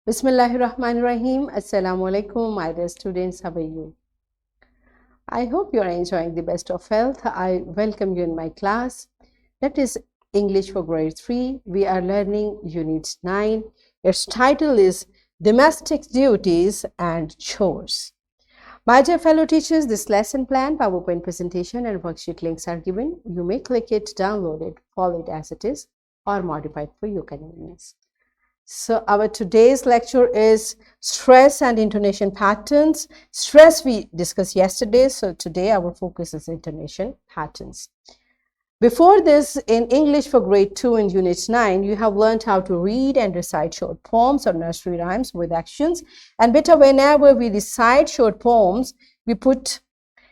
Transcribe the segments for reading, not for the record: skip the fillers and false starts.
Bismillahirrahmanirrahim. Assalamu alaikum, my dear students. How are you? I hope you are enjoying the best of health. I welcome you in my class. That is English for grade 3. We are learning Unit 9. Its title is Domestic Duties and Chores. My dear fellow teachers, this lesson plan, PowerPoint presentation and worksheet links are given. You may click it, download it, follow it as it is, or modify it for your convenience. So our today's lecture is stress and intonation patterns. Stress we discussed yesterday, so today our focus is intonation patterns. Before this, in English for grade 2 in Unit 9, you have learned how to read and recite short poems or nursery rhymes with actions. And better, whenever we recite short poems, we put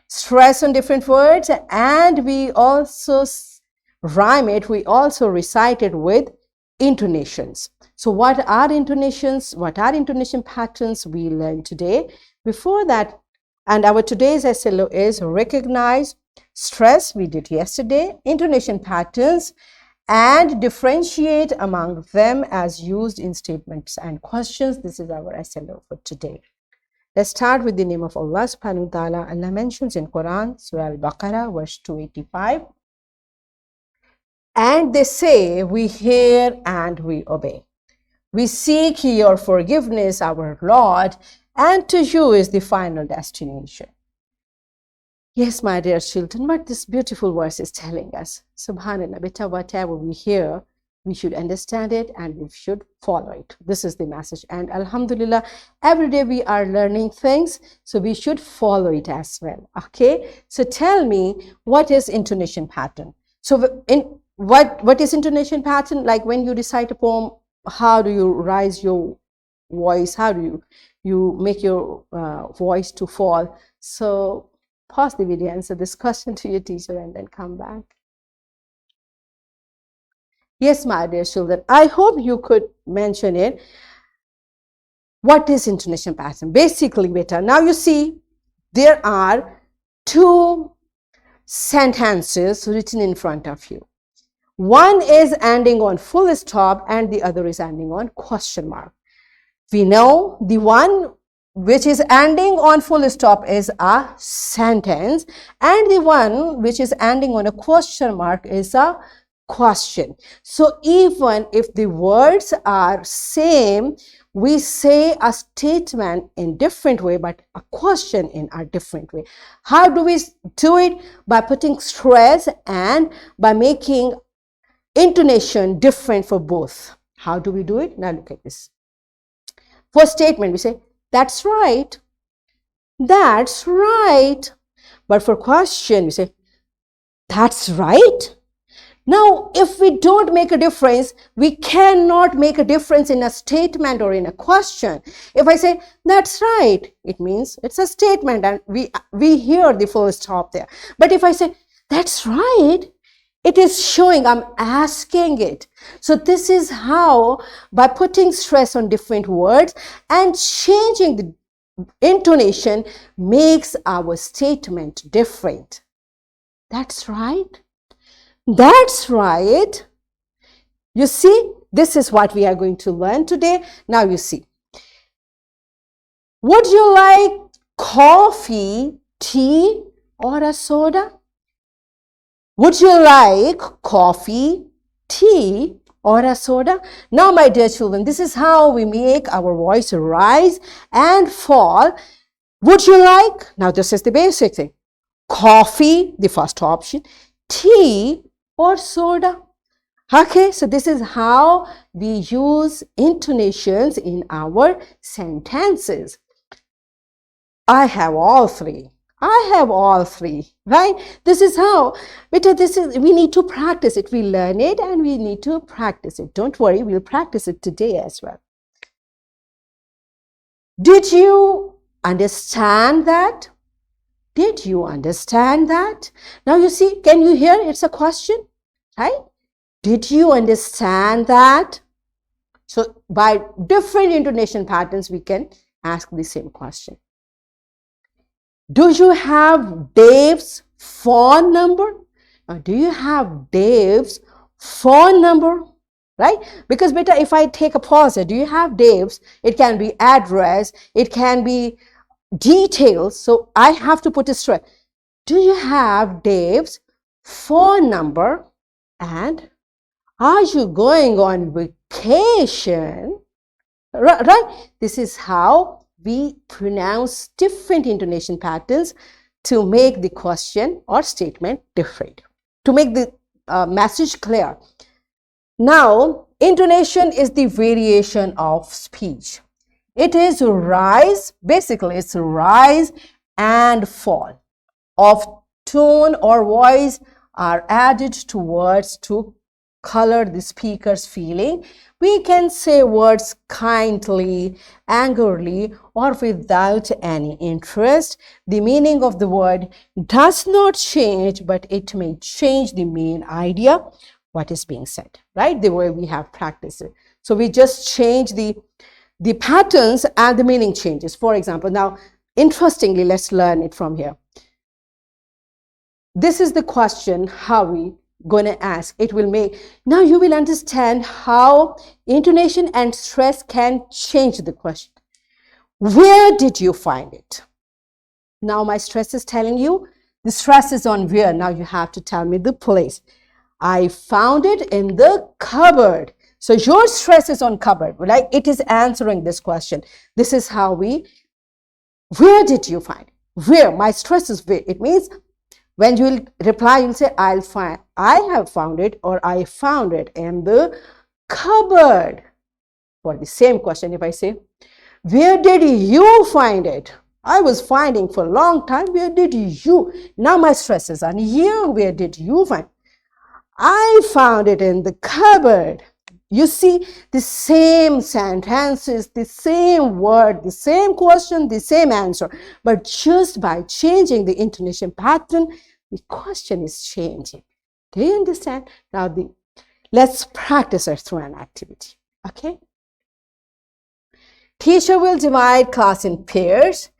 stress on different words and we also rhyme it, we also recite it with intonations. So what are intonations? What are intonation patterns we learned today? Before that, and our today's SLO is recognize stress, we did yesterday, intonation patterns, and differentiate among them as used in statements and questions. This is our SLO for today. Let's start with the name of Allah subhanahu wa ta'ala. Allah mentions in Quran, Surah Al-Baqarah, verse 285. And they say, we hear and we obey. We seek your forgiveness, our Lord, and to you is the final destination. Yes, my dear children, what this beautiful verse is telling us. Subhanallah, beta, whatever we hear, we should understand it and we should follow it. This is the message. And Alhamdulillah, every day we are learning things, so we should follow it as well. Okay, so tell me, what is intonation pattern? So what is intonation pattern? Like when you recite a poem, how do you raise your voice? How do you make your voice to fall? So pause the video, answer this question to your teacher and then come back. Yes, my dear children, I hope you could mention it. What is intonation pattern? Basically, beta, now you see there are two sentences written in front of you. One is ending on full stop and the other is ending on question mark. We know the one which is ending on full stop is a sentence and the one which is ending on a question mark is a question. So even if the words are same, we say a statement in different way, but a question in a different way. How do we do it? By putting stress and by making intonation different for both. How do we do it? Now look at this. For statement, we say, that's right. That's right. But for question, we say, that's right. Now, if we don't make a difference, we cannot make a difference in a statement or in a question. If I say, that's right, it means it's a statement and we hear the full stop there. But if I say, that's right, it is showing I'm asking it. So this is how, by putting stress on different words and changing the intonation, makes our statement different. That's right. That's right. You see, this is what we are going to learn today. Now you see. Would you like coffee, tea, or a soda? Would you like coffee, tea, or a soda? Now, my dear children, this is how we make our voice rise and fall. Would you like? Now, this is the basic thing. Coffee, the first option, tea, or soda. Okay, so this is how we use intonations in our sentences. I have all three. I have all three, right? This is how, we need to practice it. We learn it and we need to practice it. Don't worry, we'll practice it today as well. Did you understand that? Did you understand that? Now you see, can you hear? It's a question, right? Did you understand that? So by different intonation patterns, we can ask the same question. Do you have Dave's phone number? Or do you have Dave's phone number? right? Because beta, if I take a pause here, do you have Dave's? It can be address, it can be details. So I have to put a stress. Do you have Dave's phone number? And are you going on vacation? Right? This is how we pronounce different intonation patterns to make the question or statement different, to make the message clear. Now, intonation is the variation of speech. It is rise, basically it's rise and fall of tone or voice are added to words to color the speaker's feeling. We can say words kindly, angrily, or without any interest. The meaning of the word does not change, but it may change the main idea, what is being said, right? The way we have practiced it. So we just change the patterns and the meaning changes. For example, now, interestingly, let's learn it from here. This is the question how we going to ask. It will make, now you will understand how intonation and stress can change the question. Where did you find it? Now my stress is telling you, the stress is on where. Now you have to tell me the place. I found it in the cupboard. So your stress is on cupboard, right? It is answering this question. This is how we, where did you find it? Where? My stress is where. It means when you will reply, you'll say, I have found it, or I found it in the cupboard. For the same question, if I say, where did you find it? I was finding for a long time. Where did you? Now my stress is on you. Where did you find it? I found it in the cupboard. You see, the same sentences, the same word, the same question, the same answer. But just by changing the intonation pattern, the question is changing. Do you understand? Now, let's practice it through an activity. Okay? Teacher will divide class in pairs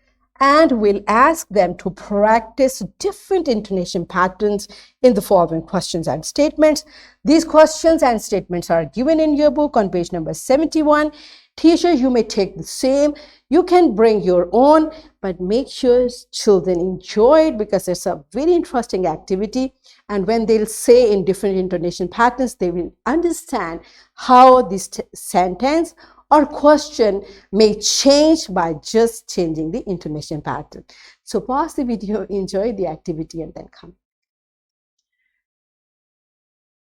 and will ask them to practice different intonation patterns in the following questions and statements. These questions and statements are given in your book on page number 71. Teacher, you may take the same. You can bring your own, but make sure children enjoy it because it's a very interesting activity. And when they'll say in different intonation patterns, they will understand how this sentence or question may change by just changing the intonation pattern. So pause the video, enjoy the activity, and then come.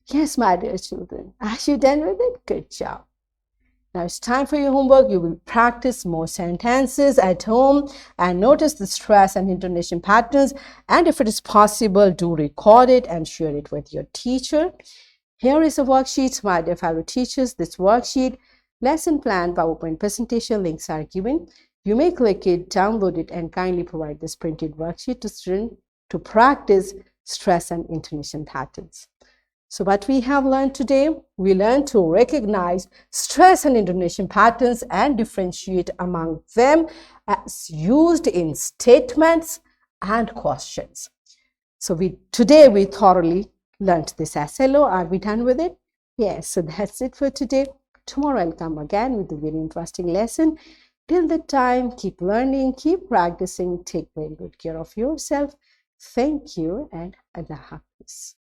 Yes, my dear children, are you done with it? Good job. Now it's time for your homework. You will practice more sentences at home and notice the stress and intonation patterns. And if it is possible, do record it and share it with your teacher. Here is a worksheet, my dear fellow teachers. This worksheet, lesson plan, PowerPoint presentation links are given. You may click it, download it, and kindly provide this printed worksheet to students to practice stress and intonation patterns. So what we have learned today, we learned to recognize stress and intonation patterns and differentiate among them as used in statements and questions. So today we thoroughly learned this SLO. Are we done with it? Yes, so that's it for today. Tomorrow I'll come again with a very interesting lesson. Till that time, keep learning, keep practicing, take very good care of yourself. Thank you and Allah Hafiz.